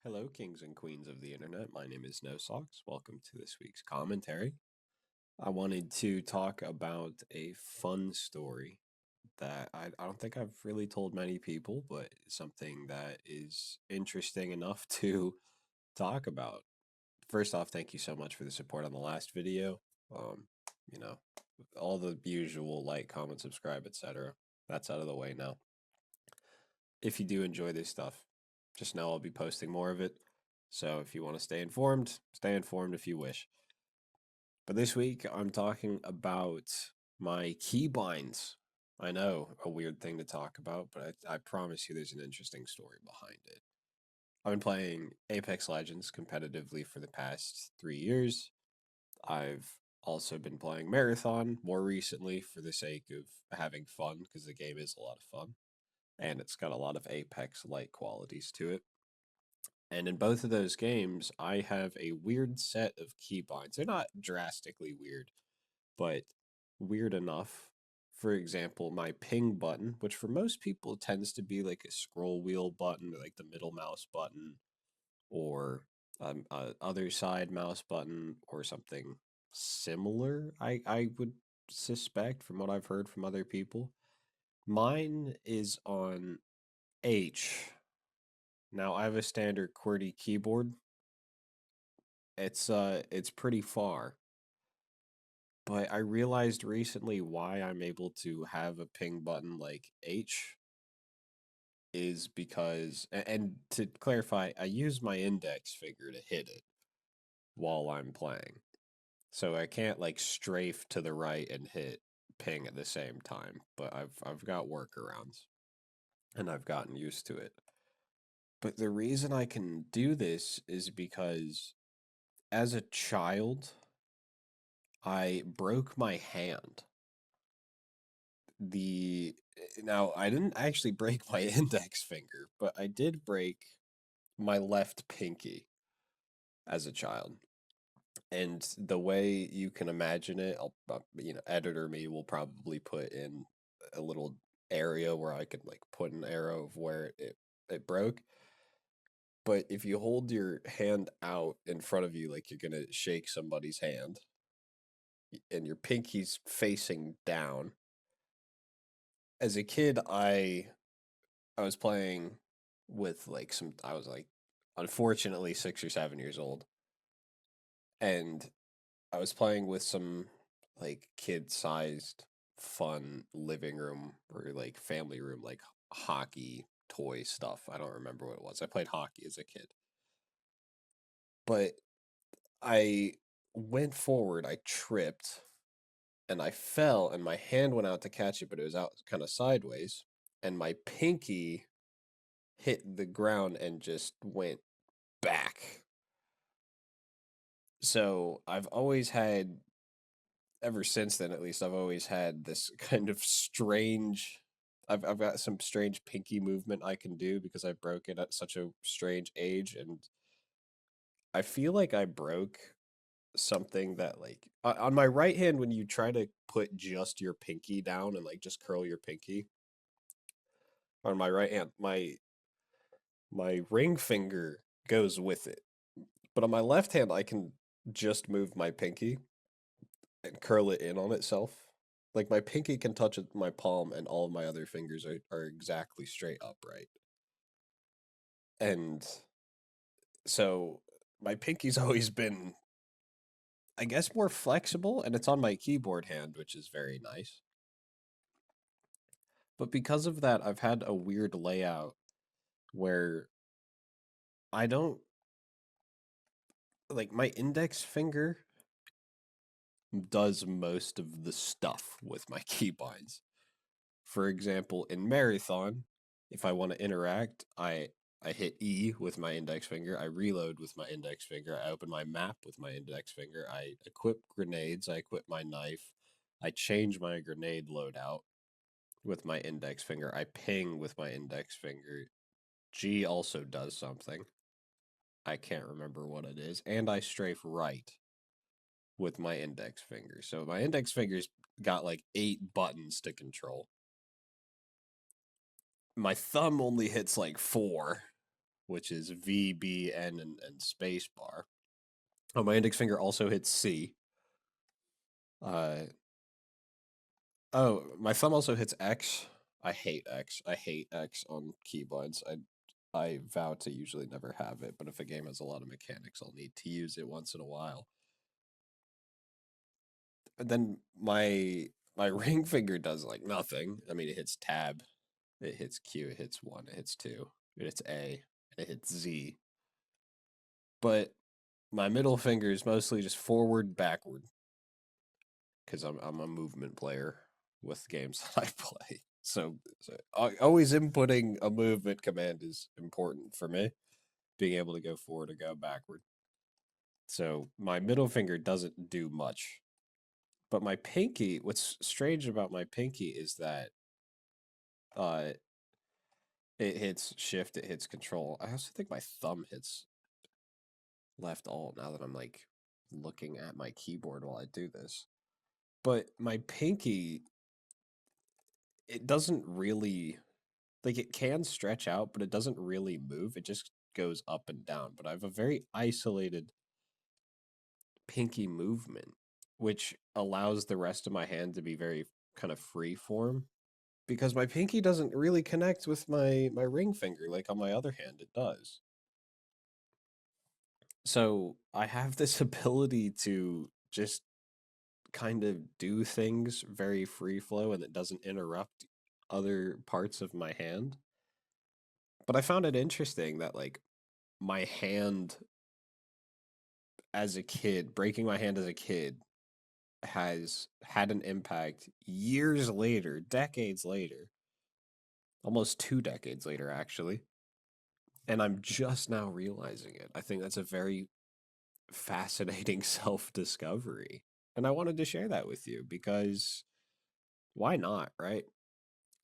Hello, kings and queens of the internet. My name is No Socks. Welcome to this week's commentary. I wanted to talk about a fun story that I don't think I've really told many people, but something that is interesting enough to talk about. First off, thank you so much for the support on the last video. Um, you know, all the usual like, comment, subscribe, etc. That's out of the way now. If you do enjoy this stuff, just know I'll be posting more of it. So if you want to stay informed if you wish. But this week I'm talking about my keybinds. I know, a weird thing to talk about, but I promise you there's an interesting story behind it. I've been playing Apex Legends competitively for the past 3 years. I've also been playing Marathon more recently for the sake of having fun, because the game is a lot of fun and it's got a lot of Apex like qualities to it. And in both of those games, I have a weird set of keybinds. They're not drastically weird, but weird enough. For example, my ping button, which for most people tends to be like a scroll wheel button, like the middle mouse button, or other side mouse button, or something similar. I would suspect from what I've heard from other people. Mine is on H. Now I have a standard QWERTY keyboard. It's pretty far. But I realized recently why I'm able to have a ping button like H is because, and to clarify, I use my index finger to hit it while I'm playing. So I can't like strafe to the right and hit ping at the same time, but I've got workarounds and I've gotten used to it. But the reason I can do this is because as a child, I broke my hand. The Now I didn't actually break my index finger, but I did break my left pinky as a child. And the way you can imagine it, editor me will probably put in a little area where I could like put an arrow of where it broke. But if you hold your hand out in front of you like you're gonna shake somebody's hand, and your pinky's facing down, as a kid, I was playing with like I was like, unfortunately, 6 or 7 years old, and I was playing with some like kid-sized, fun living room or like family room, like hockey toy stuff. I don't remember what it was. I played hockey as a kid, but I went forward, I tripped, and I fell, and my hand went out to catch it, but it was out kind of sideways, and my pinky hit the ground and just went back. So I've always had, ever since then at least, I've always had this kind of strange. I've got some strange pinky movement I can do because I broke it at such a strange age, and I feel like I broke something that like on my right hand, when you try to put just your pinky down and like just curl your pinky on my right hand, my ring finger goes with it. But on my left hand, I can just move my pinky and curl it in on itself. Like my pinky can touch my palm, and all of my other fingers are exactly straight upright. And so my pinky's always been, I guess, more flexible, and it's on my keyboard hand, which is very nice. But because of that, I've had a weird layout where I don't like, my index finger does most of the stuff with my keybinds. For example, in Marathon, if I want to interact, I hit E with my index finger, I reload with my index finger, I open my map with my index finger, I equip grenades, I equip my knife, I change my grenade loadout with my index finger, I ping with my index finger. G also does something. I can't remember what it is, and I strafe right with my index finger. So my index finger's got like 8 buttons to control. My thumb only hits like 4, which is V, B, N, and space bar. Oh, my index finger also hits C. Uh, oh, my thumb also hits X. I hate X. I hate X on keybinds. I vow to usually never have it, but if a game has a lot of mechanics, I'll need to use it once in a while. And then my ring finger does like nothing. I mean, it hits tab, it hits Q, it hits 1, it hits 2, it hits A, it hits Z. But my middle finger is mostly just forward, backward, because I'm a movement player with games that I play. So always inputting a movement command is important for me. Being able to go forward or go backward. So my middle finger doesn't do much. But my pinky, what's strange about my pinky is that uh it hits shift, it hits control. I also think my thumb hits left alt now that I'm like looking at my keyboard while I do this. But my pinky, it doesn't really like it can stretch out, but it doesn't really move. It just goes up and down. But I have a very isolated pinky movement, which allows the rest of my hand to be very kind of free form. Because my pinky doesn't really connect with my ring finger like on my other hand it does. So I have this ability to just kind of do things very free flow and it doesn't interrupt other parts of my hand. But I found it interesting that like my hand as a kid, breaking my hand as a kid has had an impact years later, decades later, almost 2 decades later actually. And I'm just now realizing it. I think that's a very fascinating self discovery. And I wanted to share that with you because why not, right?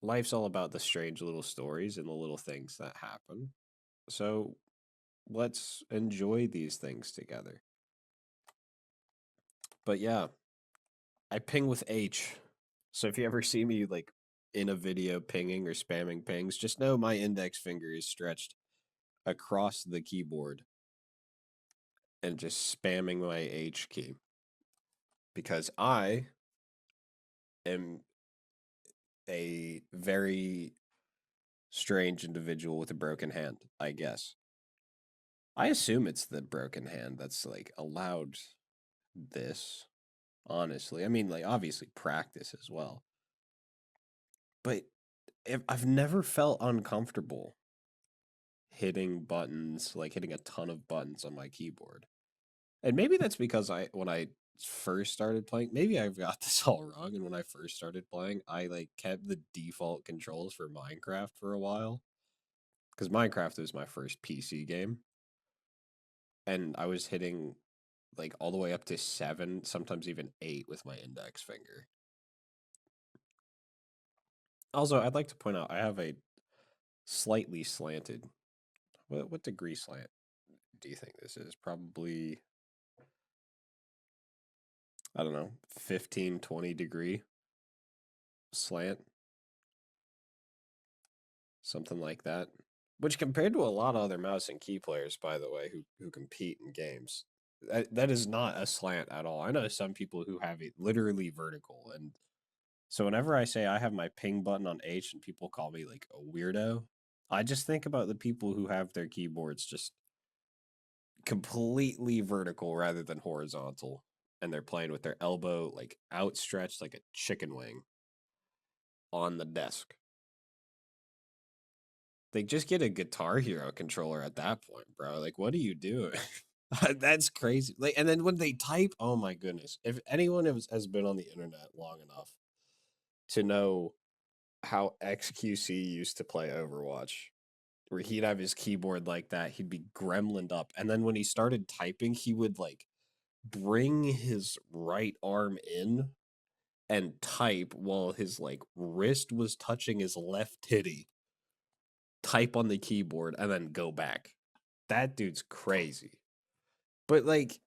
Life's all about the strange little stories and the little things that happen. So let's enjoy these things together. But yeah, I ping with H. So if you ever see me like in a video pinging or spamming pings, just know my index finger is stretched across the keyboard and just spamming my H key because I am a very strange individual with a broken hand, I guess. I assume it's the broken hand that's like allowed this, honestly. I mean, like, obviously practice as well. But I've never felt uncomfortable hitting buttons, like hitting a ton of buttons on my keyboard. And maybe that's because when I first started playing, maybe I've got this all wrong. And when I first started playing, I like kept the default controls for Minecraft for a while because Minecraft was my first PC game, and I was hitting like all the way up to 7, sometimes even 8 with my index finger. Also, I'd like to point out I have a slightly slanted. What degree slant do you think this is? Probably, I don't know, 15, 20 degree slant, something like that. Which compared to a lot of other mouse and key players, by the way, who compete in games, that is not a slant at all. I know some people who have it literally vertical, and so whenever I say I have my ping button on H and people call me like a weirdo, I just think about the people who have their keyboards just completely vertical rather than horizontal, and they're playing with their elbow like outstretched like a chicken wing on the desk. They just get a Guitar Hero controller at that point, bro. Like, what are you doing? That's crazy. Like, and then when they type, oh my goodness! If anyone has been on the internet long enough to know how XQC used to play Overwatch, where he'd have his keyboard like that, he'd be gremlined up, and then when he started typing, he would like bring his right arm in and type while his like wrist was touching his left titty, type on the keyboard, and then go back. That dude's crazy. But like,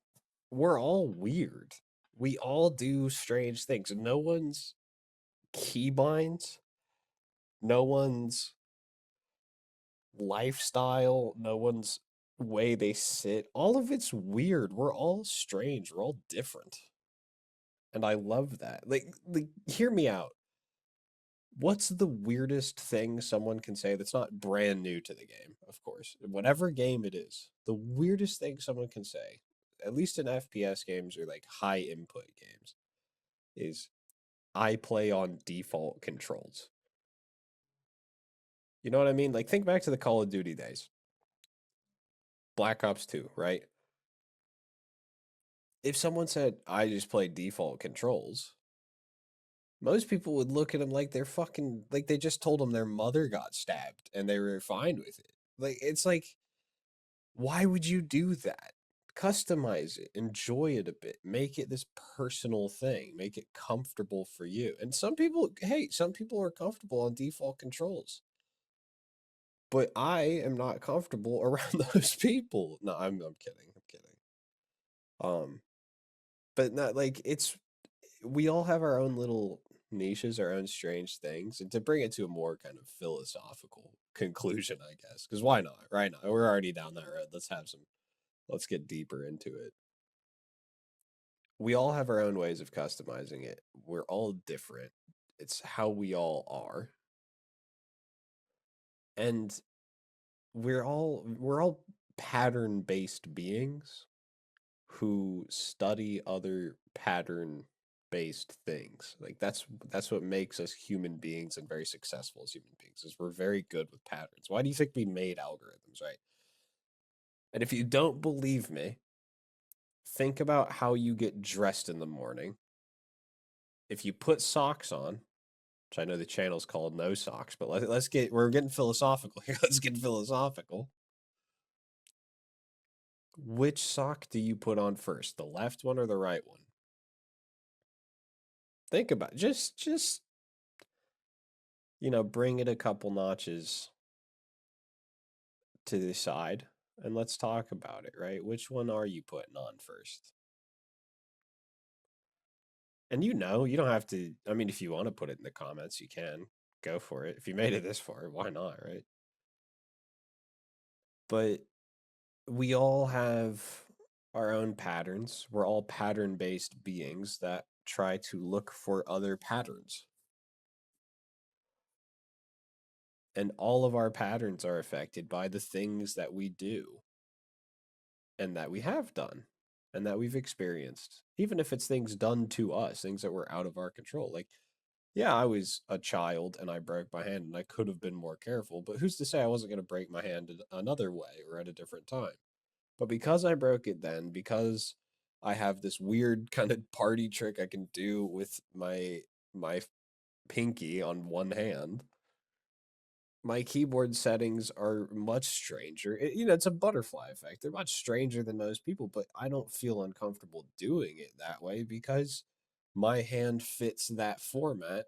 we're all weird. We all do strange things. No one's keybinds. No one's lifestyle, no one's way they sit. All of it's weird. We're all strange. We're all different. And I love that. Like hear me out. What's the weirdest thing someone can say that's not brand new to the game, of course, whatever game it is, the weirdest thing someone can say, at least in FPS games or like high input games, is I play on default controls. You know what I mean? Like, think back to the Call of Duty days, Black Ops 2, right? If someone said, I just play default controls, most people would look at them like they're fucking, like they just told them their mother got stabbed and they were fine with it. Like, it's like, why would you do that? Customize it, enjoy it a bit, make it this personal thing, make it comfortable for you. And some people, hey, some people are comfortable on default controls, but I am not comfortable around those people. No, I'm kidding. I'm kidding. Um, but not like it's we all have our own little niches, our own strange things, and to bring it to a more kind of philosophical conclusion, I guess, because why not? Right now, we're already down that road. Let's get deeper into it. We all have our own ways of customizing it. We're all different. It's how we all are. And we're all pattern-based beings who study other pattern-based things. Like that's what makes us human beings and very successful as human beings is we're very good with patterns. Why do you think we made algorithms, right? And if you don't believe me, think about how you get dressed in the morning. If you put socks on, which I know the channel's called No Socks, but we're getting philosophical here. Let's get philosophical. Which sock do you put on first, the left one or the right one? Think about it. Just bring it a couple notches to the side and let's talk about it, right? Which one are you putting on first? And you don't have to, I mean, if you want to put it in the comments, you can go for it. If you made it this far, why not, right? But we all have our own patterns. We're all pattern based beings that try to look for other patterns. And all of our patterns are affected by the things that we do and that we have done and that we've experienced, even if it's things done to us, things that were out of our control. Like, yeah, I was a child and I broke my hand and I could have been more careful, but who's to say I wasn't going to break my hand another way or at a different time? But because I broke it then, because I have this weird kind of party trick I can do with my pinky on one hand, my keyboard settings are much stranger. It's a butterfly effect. They're much stranger than most people, but I don't feel uncomfortable doing it that way because my hand fits that format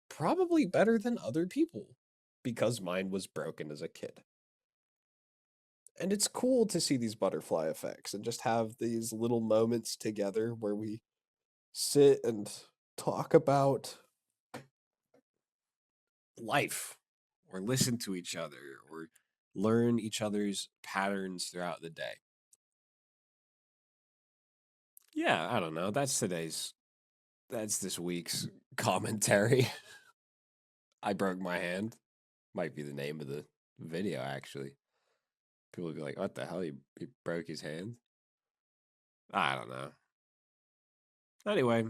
probably better than other people because mine was broken as a kid. And it's cool to see these butterfly effects and just have these little moments together where we sit and talk about life or listen to each other or learn each other's patterns throughout the day. Yeah, I don't know. That's this week's commentary. I broke my hand. Might be the name of the video, actually. People would be like, what the hell? He broke his hand? I don't know. Anyway,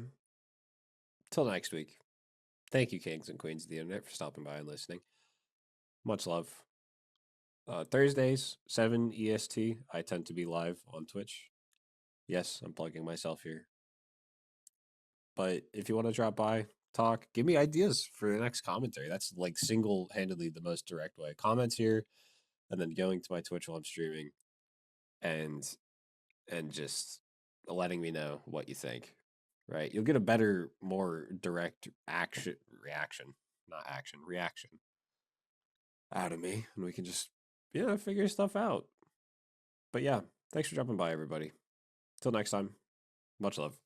till next week. Thank you, kings and queens of the internet, for stopping by and listening. Much love. Thursdays, 7 EST, I tend to be live on Twitch. Yes, I'm plugging myself here. But if you want to drop by, talk, give me ideas for the next commentary. That's like single-handedly the most direct way. Comments here, and then going to my Twitch while I'm streaming, and just letting me know what you think. Right, you'll get a better, more direct reaction, not action, reaction out of me, and we can just figure stuff out. But yeah, thanks for dropping by, everybody. Till next time, much love.